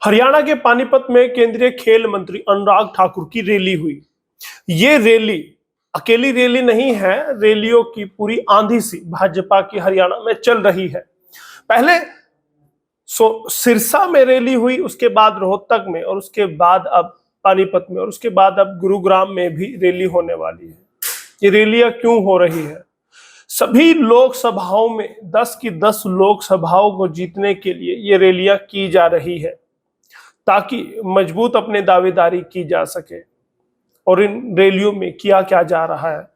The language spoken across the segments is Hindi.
हरियाणा के पानीपत में केंद्रीय खेल मंत्री अनुराग ठाकुर की रैली हुई। ये रैली अकेली रैली नहीं है, रैलियों की पूरी आंधी सी भाजपा की हरियाणा में चल रही है। पहले सिरसा में रैली हुई, उसके बाद रोहतक में, और उसके बाद अब पानीपत में, और उसके बाद अब गुरुग्राम में भी रैली होने वाली है। ये रैलियां क्यों हो रही है? सभी लोकसभाओं में 10 की 10 लोकसभाओं को जीतने के लिए ये रैलियां की जा रही है, ताकि मजबूत अपने दावेदारी की जा सके। और इन रैलियों में किया क्या जा रहा है?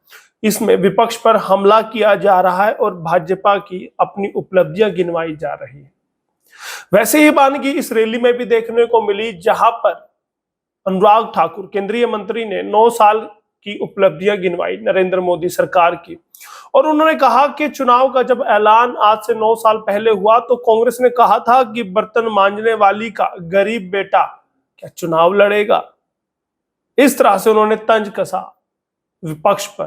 इसमें विपक्ष पर हमला किया जा रहा है और भाजपा की अपनी उपलब्धियां गिनवाई जा रही है। वैसे ही वानगी इस रैली में भी देखने को मिली, जहां पर अनुराग ठाकुर केंद्रीय मंत्री ने 9 साल की उपलब्धियां गिनवाई नरेंद्र मोदी सरकार की। और उन्होंने कहा कि चुनाव का जब ऐलान आज से 9 साल पहले हुआ तो कांग्रेस ने कहा था कि बर्तन मांजने वाली का गरीब बेटा क्या चुनाव लड़ेगा। इस तरह से उन्होंने तंज कसा विपक्ष पर।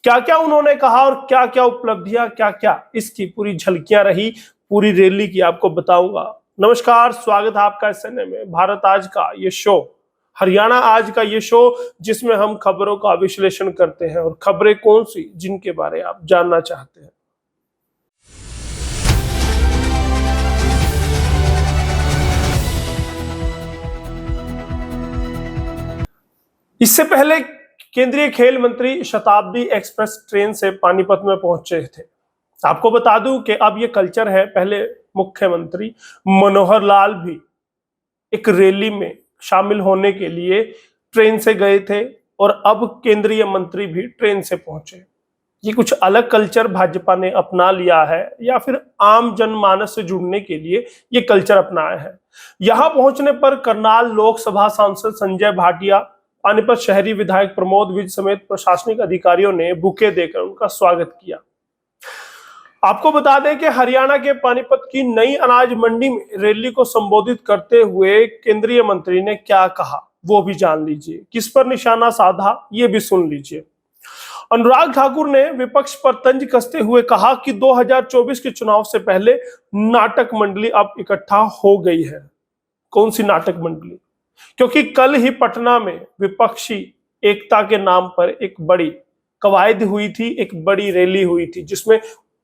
क्या क्या उन्होंने कहा और क्या क्या उपलब्धियां, क्या क्या इसकी पूरी झलकियां रही पूरी रैली की, आपको बताऊंगा। नमस्कार, स्वागत है आपका एसएनए में भारत आज का ये शो, हरियाणा आज का ये शो, जिसमें हम खबरों का विश्लेषण करते हैं और खबरें कौन सी जिनके बारे आप जानना चाहते हैं। इससे पहले केंद्रीय खेल मंत्री शताब्दी एक्सप्रेस ट्रेन से पानीपत में पहुंचे थे। आपको बता दूं कि अब ये कल्चर है, पहले मुख्यमंत्री मनोहर लाल भी एक रैली में शामिल होने के लिए ट्रेन से गए थे और अब केंद्रीय मंत्री भी ट्रेन से पहुंचे। ये कुछ अलग कल्चर भाजपा ने अपना लिया है या फिर आम जनमानस से जुड़ने के लिए ये कल्चर अपनाया है। यहां पहुंचने पर करनाल लोकसभा सांसद संजय भाटिया, पानीपत शहरी विधायक प्रमोद विज समेत प्रशासनिक अधिकारियों ने बुके देकर उनका स्वागत किया। आपको बता दें कि हरियाणा के पानीपत की नई अनाज मंडी में रैली को संबोधित करते हुए केंद्रीय मंत्री ने क्या कहा वो भी जान लीजिए। किस पर निशाना साधा ये भी सुन लीजिए। अनुराग ठाकुर ने विपक्ष पर तंज कसते हुए कहा कि 2024 के चुनाव से पहले नाटक मंडली अब इकट्ठा हो गई है। कौन सी नाटक मंडली? क्योंकि कल ही पटना में विपक्षी एकता के नाम पर एक बड़ी कवायद हुई थी, एक बड़ी रैली हुई थी, जिसमें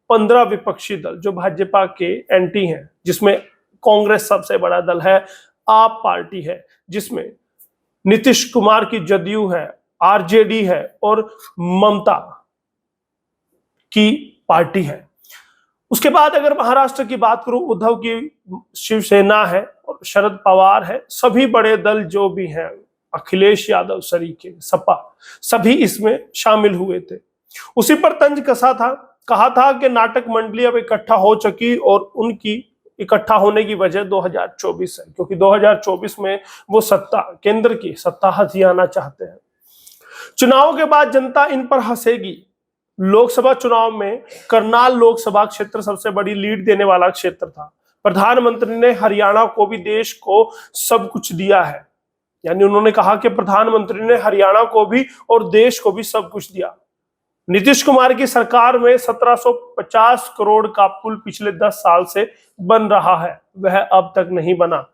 15 विपक्षी दल जो भाजपा के एंटी हैं, जिसमें कांग्रेस सबसे बड़ा दल है, आप पार्टी है, जिसमें नीतीश कुमार की जदयू है, आरजेडी है और ममता की पार्टी है। उसके बाद अगर महाराष्ट्र की बात करूं, उद्धव की शिवसेना है और शरद पवार है। सभी बड़े दल जो भी हैं, अखिलेश यादव सरीखे, सपा, सभी इसमें शामिल हुए थे। उसी पर तंज कसा था, कहा था कि नाटक मंडली अब इकट्ठा हो चुकी और उनकी इकट्ठा होने की वजह 2024 है, क्योंकि 2024 में वो सत्ता, केंद्र की सत्ता हथियाना चाहते हैं। चुनाव के बाद जनता इन पर हंसेगी। लोकसभा चुनाव में करनाल लोकसभा क्षेत्र सबसे बड़ी लीड देने वाला क्षेत्र था। प्रधानमंत्री ने हरियाणा को भी देश को सब कुछ दिया है, यानी उन्होंने कहा कि प्रधानमंत्री ने हरियाणा को भी और देश को भी सब कुछ दिया। नीतीश कुमार की सरकार में 1750 करोड़ का पुल पिछले 10 साल से बन रहा है, वह अब तक नहीं बना,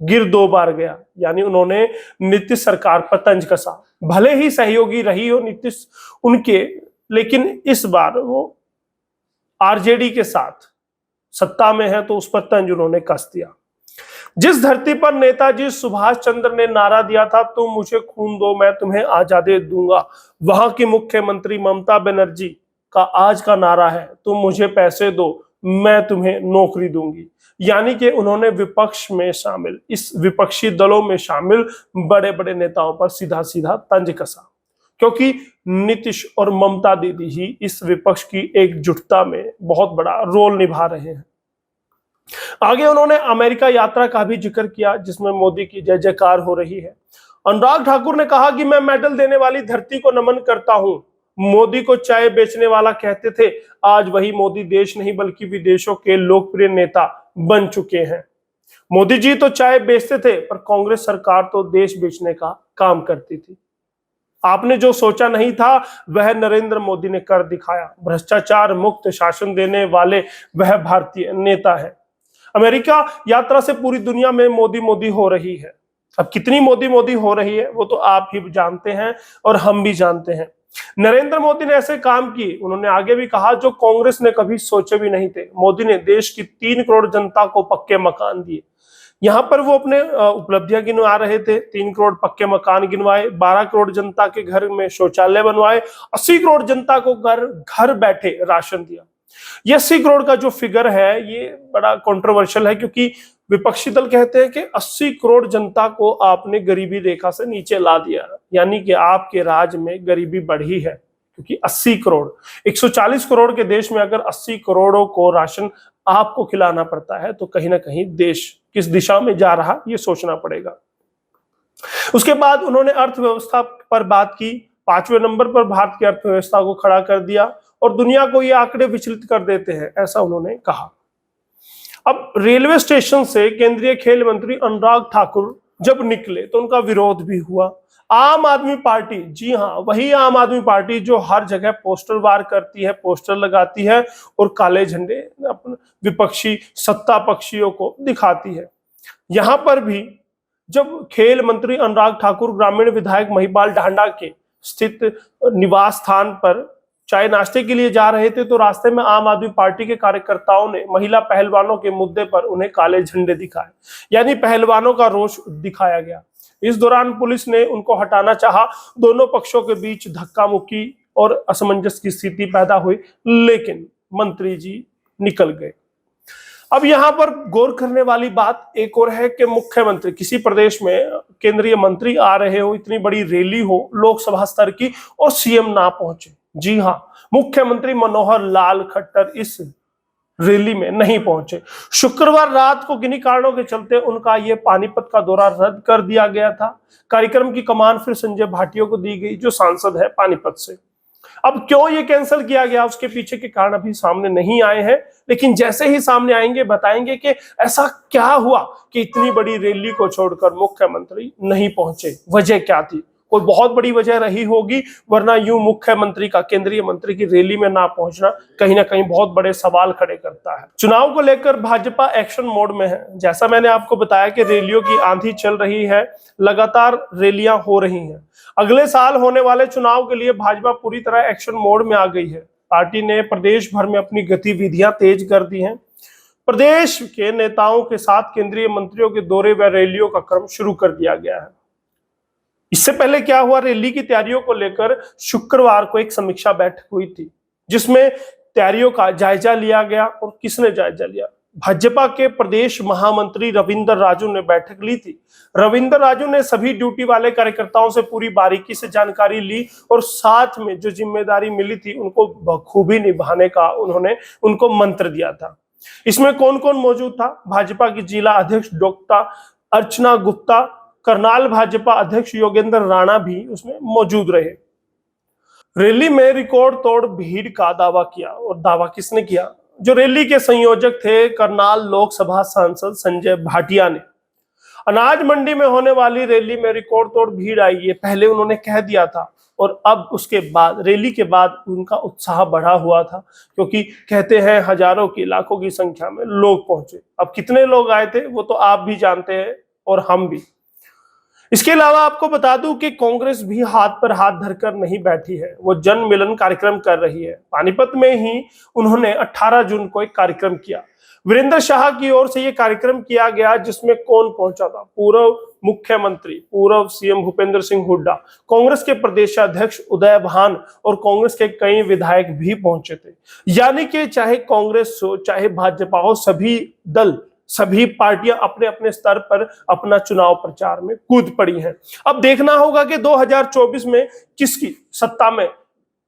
गिर 2 बार गया। यानी उन्होंने नीतीश सरकार पर तंज कसा। भले ही सहयोगी रही हो नीतीश उनके, लेकिन इस बार वो आरजेडी के साथ सत्ता में है तो उस पर तंज उन्होंने कस दिया। जिस धरती पर नेताजी सुभाष चंद्र ने नारा दिया था, तुम मुझे खून दो मैं तुम्हें आजादी दूंगा, वहां की मुख्यमंत्री ममता बनर्जी का आज का नारा है, तुम मुझे पैसे दो मैं तुम्हें नौकरी दूंगी। यानी कि उन्होंने विपक्ष में शामिल, इस विपक्षी दलों में शामिल बड़े बड़े नेताओं पर सीधा सीधा तंज कसा, क्योंकि नीतीश और ममता दीदी ही इस विपक्ष की एकजुटता में बहुत बड़ा रोल निभा रहे हैं। आगे उन्होंने अमेरिका यात्रा का भी जिक्र किया, जिसमें मोदी की जय जयकार हो रही है। अनुराग ठाकुर ने कहा कि मैं मेडल देने वाली धरती को नमन करता हूं। मोदी को चाय बेचने वाला कहते थे, आज वही मोदी देश नहीं बल्कि विदेशों के लोकप्रिय नेता बन चुके हैं। मोदी जी तो चाय बेचते थे, पर कांग्रेस सरकार तो देश बेचने का काम करती थी। आपने जो सोचा नहीं था वह नरेंद्र मोदी ने कर दिखाया। भ्रष्टाचार मुक्त शासन देने वाले वह भारतीय नेता है। अमेरिका यात्रा से पूरी दुनिया में मोदी मोदी हो रही है। अब कितनी मोदी मोदी हो रही है वो तो आप ही जानते हैं और हम भी जानते हैं। नरेंद्र मोदी ने ऐसे काम किए, उन्होंने आगे भी कहा, जो कांग्रेस ने कभी सोचे भी नहीं थे। मोदी ने देश की 3 करोड़ जनता को पक्के मकान दिए। यहां पर वो अपने उपलब्धियां गिनवा रहे थे। 3 करोड़ पक्के मकान गिनवाए, 12 करोड़ जनता के घर में शौचालय बनवाए, 80 करोड़ जनता को घर बैठे राशन दिया। ये 80 करोड़ का जो फिगर है ये बड़ा कंट्रोवर्शियल है, क्योंकि विपक्षी दल कहते हैं कि 80 करोड़ जनता को आपने गरीबी रेखा से नीचे ला दिया, यानी कि आपके राज में गरीबी बढ़ी है। क्योंकि 80 करोड़ 140 करोड़ के देश में अगर 80 करोड़ों को राशन आपको खिलाना पड़ता है तो कहीं ना कहीं देश किस दिशा में जा रहा ये सोचना पड़ेगा। उसके बाद उन्होंने अर्थव्यवस्था पर बात की। 5वें नंबर पर भारत की अर्थव्यवस्था को खड़ा कर दिया और दुनिया को ये आंकड़े विचलित कर देते हैं, ऐसा उन्होंने कहा। अब रेलवे स्टेशन से केंद्रीय खेल मंत्री अनुराग ठाकुर जब निकले तो उनका विरोध भी हुआ। आम आदमी पार्टी, जी हां, वही आम आदमी पार्टी जो हर जगह पोस्टर वार करती है, पोस्टर लगाती है और काले झंडे अपने विपक्षी सत्ता पक्षियों को दिखाती है। यहां पर भी जब खेल मंत्री अनुराग ठाकुर ग्रामीण विधायक महिपाल ढांडा के स्थित निवास स्थान पर चाय नाश्ते के लिए जा रहे थे तो रास्ते में आम आदमी पार्टी के कार्यकर्ताओं ने महिला पहलवानों के मुद्दे पर उन्हें काले झंडे दिखाए, यानी पहलवानों का रोष दिखाया गया। इस दौरान पुलिस ने उनको हटाना चाहा। दोनों पक्षों के बीच धक्का मुक्की और असमंजस की स्थिति पैदा हुई, लेकिन मंत्री जी निकल गए। अब यहां पर गौर करने वाली बात एक और है कि मुख्यमंत्री, किसी प्रदेश में केंद्रीय मंत्री आ रहे हो, इतनी बड़ी रैली हो लोकसभा स्तर की, और सीएम ना पहुंचे। जी हां, मुख्यमंत्री मनोहर लाल खट्टर इस रैली में नहीं पहुंचे। शुक्रवार रात को किन्हीं कारणों के चलते उनका यह पानीपत का दौरा रद्द कर दिया गया था। कार्यक्रम की कमान फिर संजय भाटिया को दी गई, जो सांसद है पानीपत से। अब क्यों ये कैंसिल किया गया, उसके पीछे के कारण अभी सामने नहीं आए हैं, लेकिन जैसे ही सामने आएंगे बताएंगे कि ऐसा क्या हुआ कि इतनी बड़ी रैली को छोड़कर मुख्यमंत्री नहीं पहुंचे, वजह क्या थी। कोई बहुत बड़ी वजह रही होगी, वरना यूं मुख्यमंत्री का, केंद्रीय मंत्री की रैली में ना पहुंचना कहीं ना कहीं बहुत बड़े सवाल खड़े करता है। चुनाव को लेकर भाजपा एक्शन मोड में है। जैसा मैंने आपको बताया कि रैलियों की आंधी चल रही है, लगातार रैलियां हो रही हैं। अगले साल होने वाले चुनाव के लिए भाजपा पूरी तरह एक्शन मोड में आ गई है। पार्टी ने प्रदेश भर में अपनी गतिविधियां तेज कर दी हैं। प्रदेश के नेताओं के साथ केंद्रीय मंत्रियों के दौरे व रैलियों का क्रम शुरू कर दिया गया है। इससे पहले क्या हुआ, रैली की तैयारियों को लेकर शुक्रवार को एक समीक्षा बैठक हुई थी, जिसमें तैयारियों का जायजा लिया गया। और किसने जायजा लिया? भाजपा के प्रदेश महामंत्री रविंद्र राजू ने बैठक ली थी। रविंद्र राजू ने सभी ड्यूटी वाले कार्यकर्ताओं से पूरी बारीकी से जानकारी ली और साथ में जो जिम्मेदारी मिली थी उनको बखूबी निभाने का उन्होंने उनको मंत्र दिया था। इसमें कौन कौन मौजूद था? भाजपा की जिला अध्यक्ष डॉक्टर अर्चना गुप्ता, करनाल भाजपा अध्यक्ष योगेंद्र राणा भी उसमें मौजूद रहे। रैली में रिकॉर्ड तोड़ भीड़ का दावा किया। और दावा किसने किया? जो रैली के संयोजक थे, करनाल लोकसभा सांसद संजय भाटिया ने। अनाज मंडी में होने वाली रैली में रिकॉर्ड तोड़ भीड़ आई, ये पहले उन्होंने कह दिया था। और अब उसके बाद, रैली के बाद उनका उत्साह बढ़ा हुआ था, क्योंकि कहते हैं हजारों की, लाखों की संख्या में लोग पहुंचे। अब कितने लोग आए थे वो तो आप भी जानते हैं और हम भी। इसके अलावा आपको बता दूं कि कांग्रेस भी हाथ पर हाथ धरकर नहीं बैठी है, वो जन मिलन कार्यक्रम कर रही है। पानीपत में ही उन्होंने 18 जून को एक कार्यक्रम किया। वीरेंद्र शाह की ओर से यह कार्यक्रम किया गया, जिसमें कौन पहुंचा था? पूर्व मुख्यमंत्री, पूर्व सीएम भूपेंद्र सिंह हुड्डा, कांग्रेस के प्रदेशाध्यक्ष उदय भान और कांग्रेस के कई विधायक भी पहुंचे थे। यानी कि चाहे कांग्रेस हो चाहे भाजपा हो, सभी दल, सभी पार्टियां अपने अपने स्तर पर अपना चुनाव प्रचार में कूद पड़ी हैं। अब देखना होगा कि 2024 में किसकी सत्ता में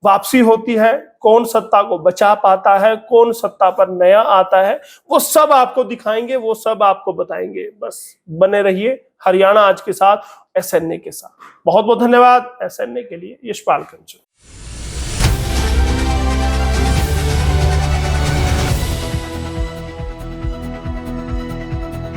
वापसी होती है, कौन सत्ता को बचा पाता है, कौन सत्ता पर नया आता है, वो सब आपको दिखाएंगे, वो सब आपको बताएंगे। बस बने रहिए हरियाणा आज के साथ, एसएनए के साथ। बहुत बहुत धन्यवाद एसएनए के लिए, यशपाल कंचन।